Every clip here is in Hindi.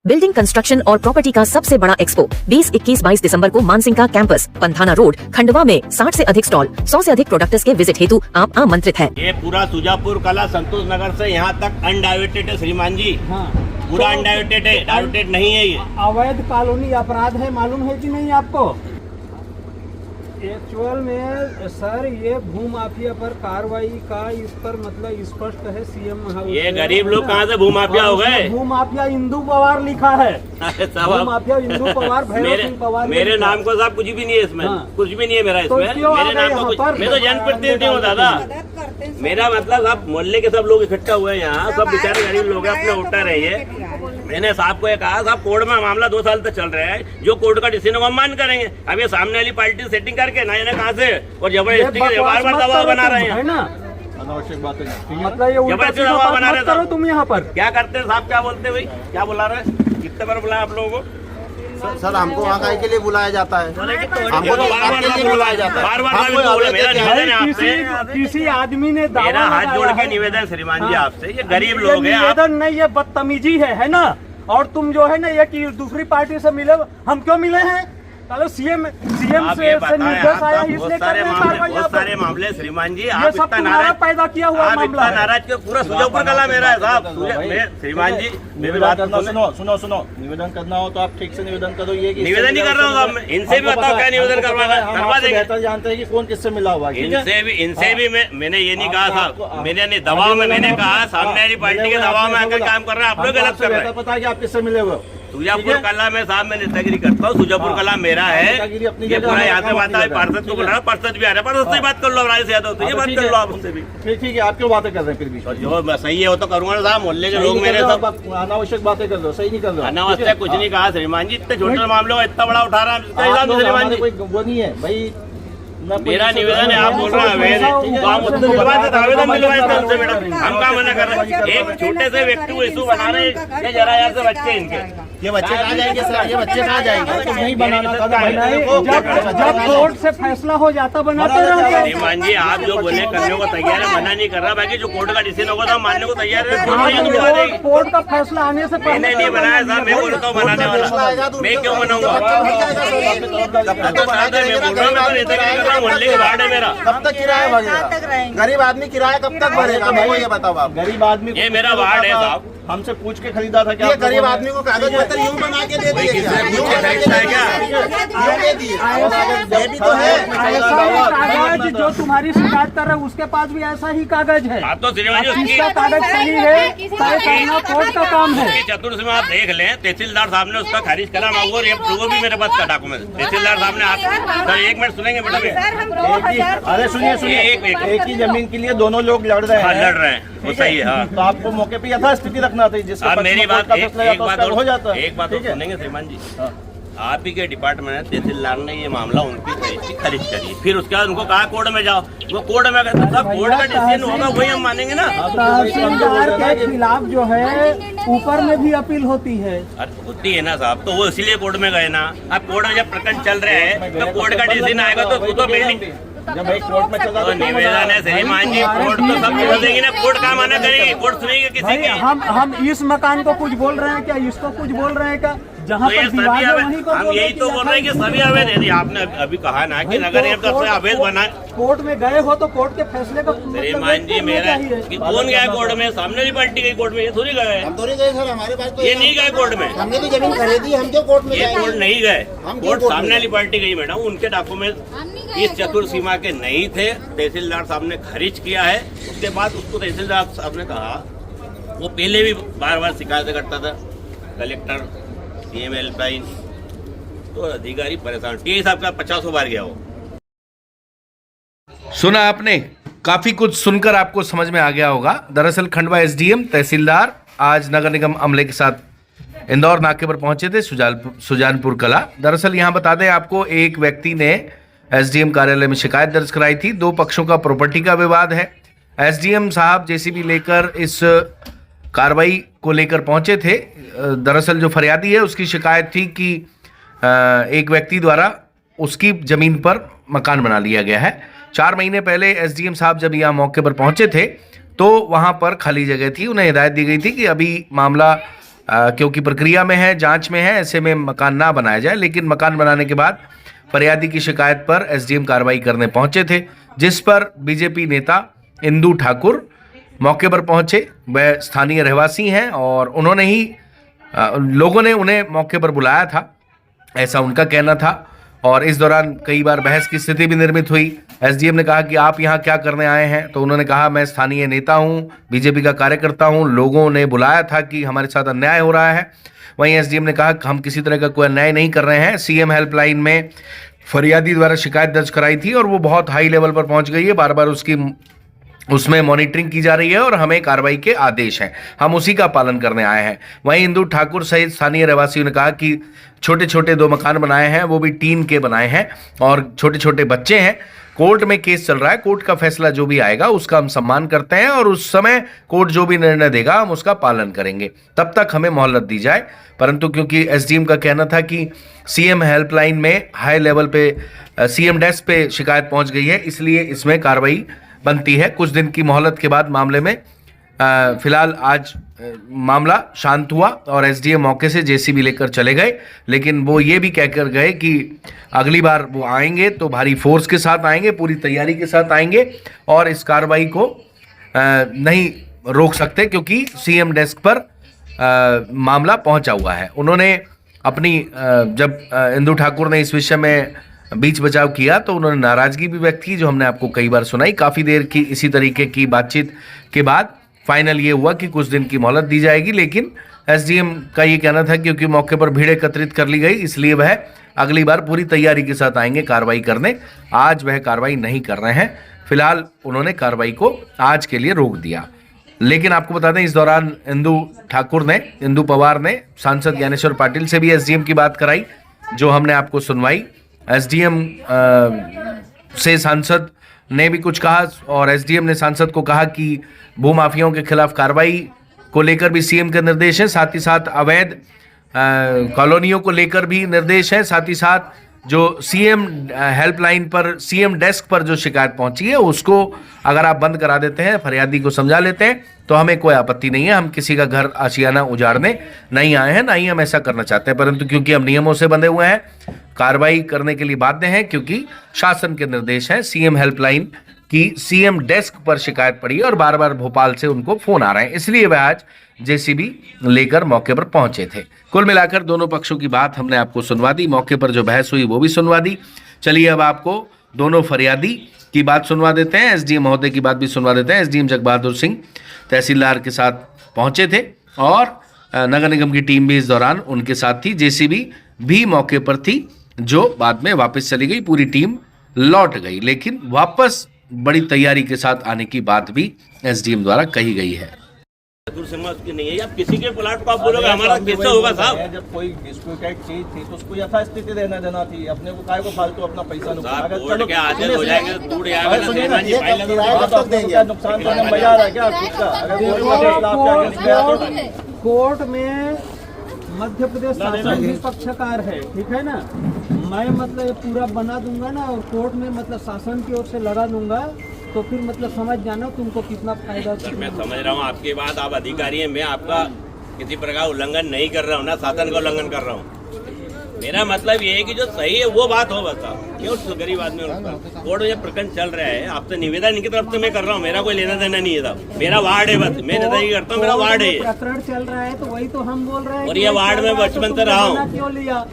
बिल्डिंग कंस्ट्रक्शन और प्रॉपर्टी का सबसे बड़ा एक्सपो 20, 21, 22 दिसंबर को मानसिंह का कैंपस पंथाना रोड खंडवा में 60 से अधिक स्टॉल, 100 से अधिक प्रोडक्ट्स के विजिट हेतु आप आमंत्रित हैं। ये पूरा सुजापुर कला संतोष नगर से यहाँ तक अनडाइवर्टेड है श्रीमान जी। हाँ। पूरा अनडाइवर्टेड है, डाइवर्टेड नहीं है। ये अवैध कॉलोनी अपराध है, मालूम है कि नहीं आपको? एक्चुअल में सर ये भूमाफिया पर कार्रवाई का इस पर मतलब स्पष्ट है सीएम हाउस। ये गरीब लोग कहाँ से भूमाफिया हो गए? भूमाफिया इंदू पवार लिखा है। भूमाफिया इंदू पवार, भैरव सिंह पवार। मेरे नाम को साहब कुछ भी नहीं है इसमें। हाँ। कुछ भी नहीं है मेरा इसमें। मेरे नाम को कुछ, मैं तो जनप्रतिनिधि हूँ दादा। मेरा मतलब आप मोहल्ले के सब लोग इकट्ठा हुए हैं यहाँ, सब बेचारे गरीब लोग हैं, अपने वोटर रहिए। मैंने साहब को ये कहा, साहब कोर्ट में मामला 2 साल तक चल रहा है, जो कोर्ट का डिसीजन को हम मान करेंगे। अब ये सामने वाली पार्टी सेटिंग करके ना कहाँ से और जबरदस्ती के बार-बार दबाव बना रहे हैं ना। अनावश्यक बातें मतलब ये जबरदस्ती दबाव बना रहे हैं। तुम यहाँ पर क्या करते हैं साहब? क्या बोलते हैं भाई? क्या बुला रहे हैं? कितने बार बुलाया आप लोगों को? सर हमको वहाँ के लिए बुलाया जाता है, हमको तो बार-बार बुलाया जाता है। बार-बार मेरा निवेदन है आपसे, किसी आदमी ने मेरा हाथ जोड़ के निवेदन श्रीमान जी आपसे, ये गरीब लोग हैं। निवेदन नहीं, ये बदतमीजी है ना। और तुम जो है ना ये कि दूसरी पार्टी से मिले, हम क्यों मिले हैं? चलो सीएम से निर्देश आया, इसलिए बहुत सारे मामले श्रीमान जी। आप इतना नाराज पैदा किया हुआ मामला है। नाराज के पूरा सुजापुर कला मेरा है साहब। श्रीमान जी मेरी बात सुनो, निवेदन करना हो तो आप ठीक से निवेदन करो। ये निवेदन नहीं कर रहा हूँ साहब मैं, इनसे भी बताओ क्या निवेदन करवा देंगे। जानते हैं कि कौन किससे मिला हुआ। इनसे भी मैंने ये नहीं कहा साहब, मैंने दबाव में मैंने कहा सामने वाली पार्टी के दबाव में आकर काम कर रहे हैं। आप लोग गलत कर रहे हैं। पता है कि आप किससे मिले हुए? सुजापुर कला में साहब मैं नेतागिरी करता हूँ, सुजापुर कला मेरा है। ये पूरा यहाँ से बात है, पार्षद को बुला रहा, पार्षद भी आ रहा है, पार्षद से बात कर लो, राय से यादव तो ये बात कर लो आप उनसे भी। ठीक है, आप क्यों बातें कर रहे हैं फिर भी? जो सही है वो तो करूंगा साहब। मोहल्ले के लोग मेरे सब अनावश्यक बातें कर दो, सही नहीं कर रहे। अनावश्यक कुछ नहीं कहा श्रीमान जी, इतने छोटे मामले को इतना बड़ा उठा रहा है श्रीमान जी। कोई वो नहीं है भाई, मेरा निवेदन है, आप बोल रहे हैं आवेदन मिलवाए थे उनसे मैडम, हम क्या मना कर रहे हैं? एक छोटे से व्यक्ति को इशू बना रहे हैं, जरा यार से बच्चे इनके, ये बच्चे कहाँ जाएंगे सर? ये बच्चे कहाँ जाएंगे? नहीं बनाना था। जब कोर्ट से फैसला हो जाता बनाते रहोगे। श्रीमान जी आप जो बोले करने को तैयार है, मना नहीं कर रहा, बाकी जो कोर्ट का डिसीजन होगा तो मानने को तैयार है। कोर्ट का फैसला आने से पहले मैंने नहीं बनाया साहब, मैं बोलता हूँ बनाने वाला, मैं क्यों बनाऊंगा? मोहल्ले के वार्ड है मेरा। कब तक किराया भरेगा? गरीब आदमी किराया कब तक भरेगा? मेरे ये बताओ आप। गरीब आदमी, ये मेरा वार्ड है साहब, हमसे पूछ के खरीदा था क्या? ये गरीब आदमी को कागज पत्र यूँ बना के दे दिए क्या? कागज जो तुम्हारी शिकायत कर रहे हैं उसके पास भी ऐसा ही कागज है। आप तो इसका कागज सही है, कोर्ट का काम है। चतुर्थ में आप देख लें, तहसीलदार साहब ने उसका खारिज करा, वो भी मेरे पास का डॉक्यूमेंट तहसीलदार साहब ने। सर 1 मिनट सुनेंगे मैडम? अरे सुनिए, एक ही जमीन के लिए दोनों लोग लड़ रहे हैं। वो सही है। तो आपको मौके पे यथास्थिति रखना था, जिसका मेरी बात हो जाता है। एक बात सुनेंगे श्रीमान जी, आप ही के डिपार्टमेंट में तहसीलदार ने ये मामला उनकी रजिस्ट्री खारिज करी, फिर उसके बाद उनको कहा कोर्ट में जाओ, वो कोर्ट में गए, सब कोर्ट का डिसीजन होगा वही हम मानेंगे ना। तहसीलदार के खिलाफ जो है ऊपर में भी अपील होती है। होती है ना साहब, तो वो इसीलिए कोर्ट में गए ना। अब कोर्ट में जब प्रकरण चल रहे हैं तो कोर्ट का डिसीजन आएगा तो बिल्डिंग जब एक कोर्ट में चला तो निवेदन है श्रीमान जी, कोर्ट तो सब बोल देंगे ना, कोर्ट का माना करेगी, कोर्ट सुनेगी किसी की? हम इस मकान को कुछ बोल रहे हैं क्या? इसको कुछ बोल रहे हैं क्या? जहाँ तो पर विवाद है वहीं को हम यही तो बोल रहे हैं कि सभी अवैध है। आपने अभी कहा ना कि नगर निगम सबसे अवैध बना। कोर्ट में गए हो तो कोर्ट के फैसले का श्रीमान जी मेरा कि कौन गया कोर्ट में? सामने वाली पार्टी गई कोर्ट में, ये थोड़ी गए। हम थोड़ी गए सर, हमारे पास तो ये नहीं गए कोर्ट में। हमने तो जमीन खरीदी, हम क्यों कोर्ट में ये कोर्ट नहीं गए, कोर्ट सामने वाली पार्टी गई मैडम। उनके डॉक्यूमेंट इस चतुर सीमा के नहीं थे, तहसीलदार साहब ने खारिज किया है। उसके बाद उसको तहसीलदार साहब ने कहा, वो पहले भी बार शिकायत करता था, कलेक्टर सीएम हेल्पलाइन, तो अधिकारी परेशान। टी साहब का 50 बार गया वो। सुना आपने? काफी कुछ सुनकर आपको समझ में आ गया होगा। दरअसल खंडवा एसडीएम तहसीलदार आज नगर निगम अमले के साथ इंदौर नाके पर पहुंचे थे, सुजानपुर कला। दरअसल यहां बता दें आपको, एक व्यक्ति ने एसडीएम कार्यालय में शिकायत दर्ज कराई थी। 2 पक्षों का प्रॉपर्टी का विवाद है। एसडीएम साहब जेसीबी लेकर इस कार्रवाई को लेकर पहुंचे थे। दरअसल जो फरियादी है उसकी शिकायत थी कि एक व्यक्ति द्वारा उसकी जमीन पर मकान बना लिया गया है। 4 महीने पहले एसडीएम साहब जब यहाँ मौके पर पहुंचे थे तो वहां पर खाली जगह थी। उन्हें हिदायत दी गई थी कि अभी मामला क्योंकि प्रक्रिया में है, जांच में है, ऐसे में मकान ना बनाया जाए। लेकिन मकान बनाने के बाद फरियादी की शिकायत पर एसडीएम कार्रवाई करने पहुंचे थे, जिस पर बीजेपी नेता इंदू ठाकुर मौके पर पहुंचे। वह स्थानीय रहवासी हैं और उन्होंने ही लोगों ने उन्हें मौके पर बुलाया था, ऐसा उनका कहना था। और इस दौरान कई बार बहस की स्थिति भी निर्मित हुई। एसडीएम ने कहा कि आप यहाँ क्या करने आए हैं, तो उन्होंने कहा मैं स्थानीय नेता हूँ, बीजेपी का कार्यकर्ता हूँ, लोगों ने बुलाया था कि हमारे साथ अन्याय हो रहा है। वहीं एसडीएम ने कहा कि हम किसी तरह का कोई अन्याय नहीं कर रहे हैं। सीएम हेल्पलाइन में फरियादी द्वारा शिकायत दर्ज कराई थी और वो बहुत हाई लेवल पर पहुंच गई है, बार बार उसमें मॉनिटरिंग की जा रही है और हमें कार्रवाई के आदेश हैं, हम उसी का पालन करने आए हैं। वहीं इंदू ठाकुर सहित स्थानीय रहवासियों ने कहा कि छोटे छोटे 2 मकान बनाए हैं, वो भी टीन के बनाए हैं और छोटे छोटे बच्चे हैं। कोर्ट में केस चल रहा है, कोर्ट का फैसला जो भी आएगा उसका हम सम्मान करते हैं और उस समय कोर्ट जो भी निर्णय देगा हम उसका पालन करेंगे, तब तक हमें मोहलत दी जाए। परंतु क्योंकि एसडीएम का कहना था कि सीएम हेल्पलाइन में हाई लेवल पे सीएम डेस्क पे शिकायत पहुंच गई है, इसलिए इसमें कार्रवाई बनती है। कुछ दिन की मोहलत के बाद मामले में फिलहाल आज मामला शांत हुआ और एसडीएम मौके से जेसीबी लेकर चले गए। लेकिन वो ये भी कहकर गए कि अगली बार वो आएंगे तो भारी फोर्स के साथ आएंगे, पूरी तैयारी के साथ आएंगे और इस कार्रवाई को नहीं रोक सकते, क्योंकि सीएम डेस्क पर मामला पहुंचा हुआ है। उन्होंने अपनी जब इंदू ठाकुर ने इस विषय में बीच बचाव किया तो उन्होंने नाराजगी भी व्यक्त की, जो हमने आपको कई बार सुनाई। काफ़ी देर की इसी तरीके की बातचीत के बाद फाइनल ये हुआ कि कुछ दिन की मोहलत दी जाएगी। लेकिन एसडीएम का ये कहना था क्योंकि मौके पर भीड़ एकत्रित कर ली गई, इसलिए वह अगली बार पूरी तैयारी के साथ आएंगे कार्रवाई करने। आज वह कार्रवाई नहीं कर रहे हैं, फिलहाल उन्होंने कार्रवाई को आज के लिए रोक दिया। लेकिन आपको बता दें इस दौरान इंदू पवार ने सांसद ज्ञानेश्वर पाटिल से भी एसडीएम की बात कराई, जो हमने आपको सुनवाई। एसडीएम से सांसद ने भी कुछ कहा और एसडीएम ने सांसद को कहा कि भूमाफियाओं के खिलाफ कार्रवाई को लेकर भी सीएम के निर्देश हैं, साथ ही साथ अवैध कॉलोनियों को लेकर भी निर्देश है, साथ ही साथ जो सीएम हेल्पलाइन पर सीएम डेस्क पर जो शिकायत पहुंची है उसको अगर आप बंद करा देते हैं, फरियादी को समझा लेते हैं तो हमें कोई आपत्ति नहीं है। हम किसी का घर आशियाना उजाड़ने नहीं आए हैं, ना ही हम ऐसा करना चाहते हैं, परंतु क्योंकि हम नियमों से बंधे हुए हैं, कार्रवाई करने के लिए बाध्य हैं, क्योंकि शासन के निर्देश हैं। सीएम हेल्पलाइन की सीएम डेस्क पर शिकायत पड़ी और बार बार भोपाल से उनको फोन आ रहे हैं, इसलिए वह आज जेसीबी लेकर मौके पर पहुंचे थे। कुल मिलाकर दोनों पक्षों की बात हमने आपको सुनवा दी, मौके पर जो बहस हुई वो भी सुनवा दी। चलिए अब आपको दोनों फरियादी की बात सुनवा देते हैं, एसडीएम महोदय की बात भी सुनवा देते हैं। एसडीएम जगबहादुर सिंह तहसीलदार के साथ पहुंचे थे और नगर निगम की टीम भी इस दौरान उनके साथ थी, जेसीबी भी मौके पर थी, जो बाद में वापस चली गई, पूरी टीम लौट गई। लेकिन वापस बड़ी तैयारी के साथ आने की बात भी एसडीएम द्वारा कही गई है। समाज की नहीं है, आप किसी के प्लाट को आप बोलोगे हमारा कैसे होगा साहब? जब कोई डिस्प्यूटेड चीज थी तो उसको यथास्थिति देना देना थी, अपने को काय को फालतू अपना पैसा कोर्ट के आदेश हो जाएंगे तो टूट जाएगा। नुकसान करने बाजार है क्या खुद का? अगर कोर्ट में मध्य प्रदेश शासन भी पक्षकार है, ठीक है ना। मैं मतलब ये पूरा बना दूंगा ना और कोर्ट में मतलब शासन की ओर से लड़ा दूंगा, तो फिर मतलब समझ जाना तुमको कितना फायदा। सर मैं समझ रहा हूँ आपकी बात, आप अधिकारी हैं, मैं आपका किसी प्रकार उल्लंघन नहीं कर रहा हूँ, ना शासन का उल्लंघन कर रहा हूँ। मेरा मतलब ये है कि जो सही है वो बात हो, बता क्यों गरीब आदमी कोर्ट में प्रकरण चल रहा है, आपसे निवेदन इनकी तरफ से मैं कर रहा हूँ, मेरा कोई लेना देना नहीं है, मेरा वार्ड है, बस मैं नहीं करता हूँ, मेरा वार्ड है। प्रकरण चल रहा है तो वही तो हम बोल रहे हैं, और ये वार्ड में बचपन से रहा हूँ। क्यों लिया?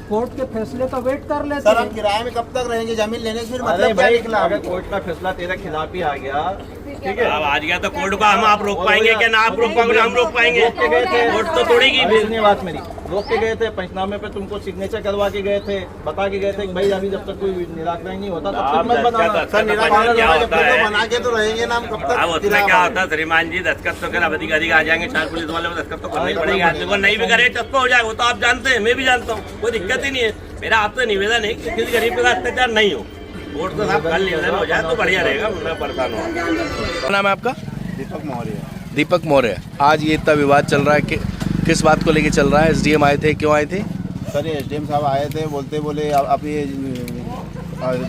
कोर्ट के फैसले का वेट कर लेते सर, हम किराए में कब तक रहेंगे? जमीन लेने से मतलब क्या निकला? अगर कोर्ट का फैसला तेरे खिलाफ ही आ गया, ठीक है, अब आज गया तो कोर्ट को हम आप रोक पाएंगे क्या? ना आप रोक पाएंगे ना हम रोक पाएंगे। कोर्ट तो तोड़ेगी। सुनिए बात मेरी, रोक के गए थे, पंचनामे पे तुमको सिग्नेचर करवा के गए थे, बता के गए थे कि भाई अभी जब तक कोई निराकरण नहीं होता तब तक मत बनाना। सर निराकरण बना के तो रहेंगे ना हम, कब तक? अब उसमें क्या होता है श्रीमान जी, दस्तखत तो कर अधिकारी आ जाएंगे, चार पुलिस वाले को दस्तखत तो करना ही पड़ेगा, आदमी को नहीं भी करे चस्पा हो जाएगा, वो तो आप जानते हैं, मैं भी जानता हूँ, कोई दिक्कत ही नहीं है। मेरा आपसे निवेदन है कि किसी गरीब के साथ अत्याचार नहीं हो, कोर्ट से साहब कल निवेदन हो जाए तो बढ़िया रहेगा, मैं परेशान हूँ। क्या नाम है आपका? दीपक मौर्य। दीपक मौर्य। आज ये इतना विवाद चल रहा है कि किस बात को लेके चल रहा है? एसडीएम आए थे, क्यों आए थे? सर ये एसडीएम साहब आए थे, बोले आप ये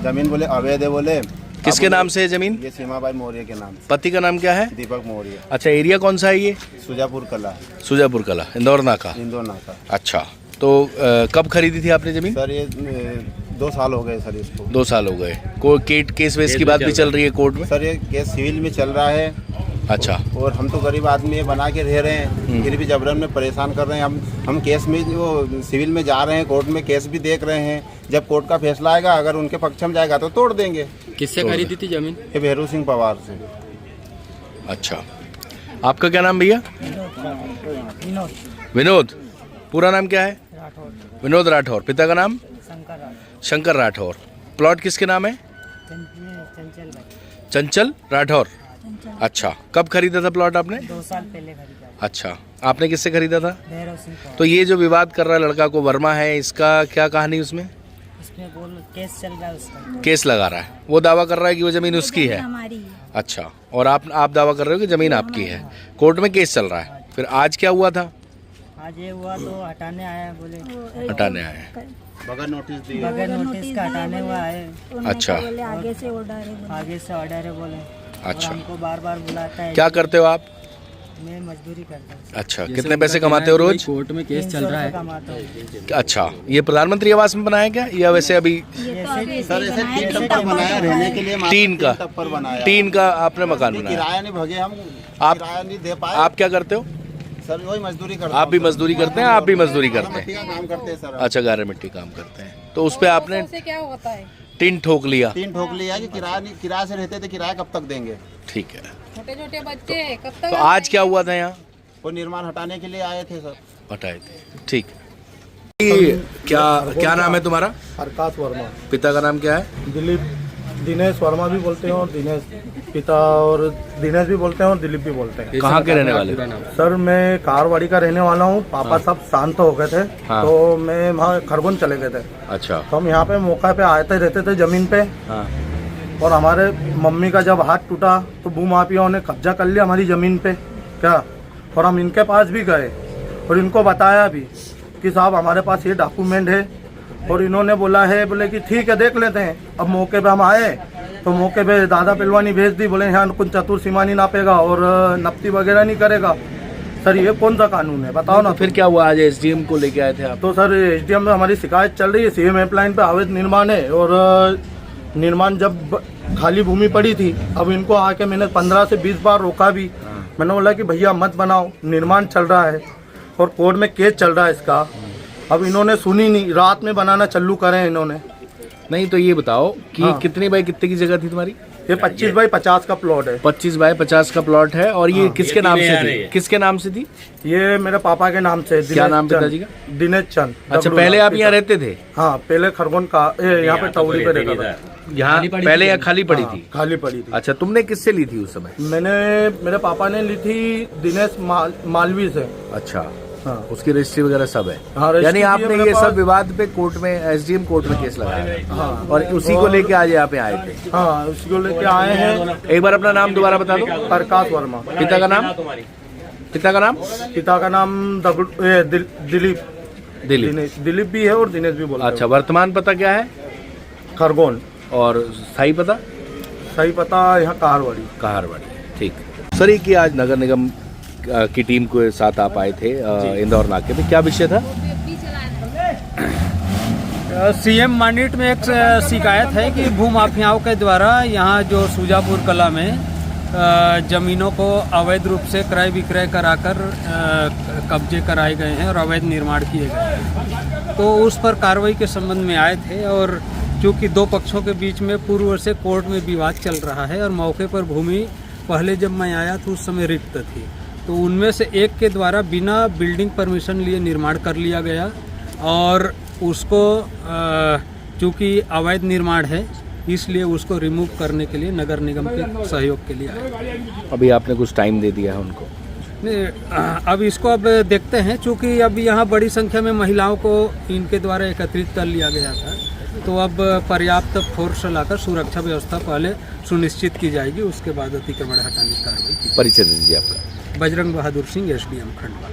जमीन बोले अवैध है, बोले किसके नाम से है जमीन? ये सीमाबाई मौर्य के नाम से। पति का नाम क्या है? दीपक मौर्य। अच्छा, एरिया कौन सा है ये? सुजापुर कला, सुजापुर कला, इंदौर नाका। इंदौर नाका। अच्छा, तो कब खरीदी थी आपने जमीन? सर ये 2 साल हो गए सर इसको। 2 साल हो गए। कोई केस वेस की बात भी चल रही है कोर्ट में? सर ये केस सिविल में चल रहा है। अच्छा। और हम तो गरीब आदमी है, बना के रह रहे हैं, फिर भी जबरन में परेशान कर रहे हैं। हम केस में वो सिविल में जा रहे हैं, कोर्ट में केस भी देख रहे हैं। जब कोर्ट का फैसला आएगा, अगर उनके पक्ष में जाएगा तो तोड़ देंगे। किससे खरीदी थी जमीन? ये भैरू सिंह पवार से। अच्छा, आपका क्या नाम भैया? विनोद। पूरा नाम क्या है? विनोद राठौर। पिता का नाम? शंकर राठौर। प्लॉट किसके नाम है? चंचल राठौर। अच्छा, कब खरीदा था प्लॉट आपने? 2 साल पहले खरीदा। अच्छा, आपने किससे खरीदा था? भैरव सिंह पवार। तो ये जो विवाद कर रहा है लड़का को, वर्मा है, इसका क्या कहानी उसमें? इसमें केस चल रहा है उसका। केस लगा रहा है। वो दावा कर रहा है कि वो जमीन उसकी है। हमारी है। अच्छा, और आप दावा कर रहे हो कि जमीन आपकी है। कोर्ट में केस चल रहा है। फिर आज क्या हुआ था? आज ये हुआ तो हटाने आया, बोले हटाने आए हैं। बगैर नोटिस दिए। बगैर नोटिस का हटाने हुआ है। अच्छा, आगे से ऑर्डर है बोले। अच्छा। और हमको बार बार बुलाता है। क्या करते हो आप? मैं मजदूरी करता हूँ। अच्छा, कितने पैसे कमाते हो रोज? कोर्ट में केस चल रहा है। कमाता हूँ। अच्छा, ये प्रधानमंत्री आवास में बनाया क्या या वैसे अभी? सर ऐसे 3 टप्पर बनाया रहने के लिए। 3 का? टप्पर बनाया। 3 का आपने मकान बनाया। किराया नहीं भगे हम, आप किराया नहीं दे पाए। आप क्या करते हो? सर वही मजदूरी करते आप भी मजदूरी करते हैं? आप भी मजदूरी करते मिट्टी हैं? का काम करते हैं सर। अच्छा, गारे मिट्टी काम करते हैं। तो उस पे आपने क्या होता है? टीन ठोक लिया। 3 ठोक लिया कि किराया से रहते थे, किराया कब तक देंगे। ठीक है। छोटे छोटे बच्चे कब तक? तो आज क्या हुआ था यहाँ? वो निर्माण हटाने के लिए आए थे सर। हटाए थे। ठीक। ये क्या नाम है तुम्हारा? प्रकाश वर्मा। पिता का नाम क्या है? दिलीप। दिनेश वर्मा भी बोलते हैं और दिनेश पिता, और दिनेश भी बोलते हैं और दिलीप भी बोलते हैं। कहाँ के रहने वाले? सर मैं कारवाड़ी का रहने वाला हूँ। पापा सब शांत हो गए थे। हाँ। तो मैं वहाँ खरगोन चले गए थे। अच्छा। तो हम यहाँ पे मौका पे आते रहते थे जमीन पे। हाँ। और हमारे मम्मी का जब हाथ टूटा तो भूमाफियाओं ने कब्जा कर लिया हमारी जमीन पे। क्या? और हम इनके पास भी गए और इनको बताया भी कि साहब हमारे पास ये डॉक्यूमेंट है। और इन्होंने बोला है, बोले कि ठीक है देख लेते हैं। अब मौके पे हम आए तो मौके पे दादा पहलवानी भेज दी। बोले यहाँ कुछ चतुर सीमानी नापेगा और नपती वगैरह नहीं करेगा। सर ये कौन सा कानून है बताओ ना। तो फिर क्या हुआ? आज एसडीएम को लेके आए थे आप? तो सर एसडीएम में हमारी शिकायत चल रही है। सीएम हेल्पलाइन पे अवैध निर्माण है और निर्माण जब खाली भूमि पड़ी थी, अब इनको आके मैंने 15 से 20 बार रोका भी। मैंने बोला कि भैया मत बनाओ, निर्माण चल रहा है और कोर्ट में केस चल रहा है इसका। अब इन्होंने सुनी नहीं, रात में बनाना चालू करें इन्होंने। नहीं, तो ये बताओ कि हाँ। कितनी बाई कितने की जगह थी तुम्हारी? ये 25 बाई 50 का प्लॉट है। 25 बाई 50 का प्लॉट है। और ये किसके नाम से थी? किसके नाम से थी? ये मेरे पापा के नाम से। क्या नाम पिताजी का? दिनेश चंद। अच्छा, पहले आप यहाँ रहते थे? हाँ, पहले खरगोन का यहाँ पे टवड़ी पे रहता था। यहाँ पहले यहाँ खाली पड़ी थी? खाली पड़ी थी। अच्छा, तुमने किससे ली थी उस समय? मेरे पापा ने ली थी दिनेश मालवी से। अच्छा। हाँ। उसकी रजिस्ट्री वगैरह सब है? हाँ, रजिस्ट्री यानी भी है आपने मेरे ये पास। सब विवाद पे कोर्ट में, एसडीएम कोर्ट में केस लगाया है? हाँ। और उसी को लेके आज यहाँ पे आए थे? हाँ, उसको लेके आए हैं। एक बार अपना नाम दोबारा बता दो। प्रकाश वर्मा। पिता का नाम? पिता का नाम? पिता का नाम दिलीप। दिलीप भी है और दिनेश भी बोलते हैं। अच्छा, वर्तमान पता क्या है? खरगोन। और स्थायी पता? सही पता यहाँ कहारवाड़ी। कहारवाड़ी। ठीक। सर, ये कि आज नगर निगम की टीम के साथ आप आए थे इंदौर नाके पे, क्या विषय था? सीएम मांडिट में एक शिकायत है कि भूमाफियाओं के द्वारा यहाँ जो सुजापुर कला में जमीनों को अवैध रूप से क्रय विक्रय कराकर कब्जे कराए गए हैं और अवैध निर्माण किए गए हैं। तो उस पर कार्रवाई के संबंध में आए थे। और चूँकि 2 पक्षों के बीच में पूर्व से कोर्ट में विवाद चल रहा है और मौके पर भूमि पहले जब मैं आया तो उस समय रिक्त थी, तो उनमें से एक के द्वारा बिना बिल्डिंग परमिशन लिए निर्माण कर लिया गया। और उसको चूँकि अवैध निर्माण है इसलिए उसको रिमूव करने के लिए नगर निगम के सहयोग के लिए आए। अभी आपने कुछ टाइम दे दिया है उनको? नहीं, अब इसको अब देखते हैं। चूँकि अब यहाँ बड़ी संख्या में महिलाओं को इनके द्वारा एकत्रित कर लिया गया था, तो अब पर्याप्त फोर्स लाकर सुरक्षा व्यवस्था पहले सुनिश्चित की जाएगी, उसके बाद अतिक्रमण हटाने की कार्रवाई की। परिचय दीजिए आपका। बजरंग बहादुर सिंह, एसडीएम खंडवा।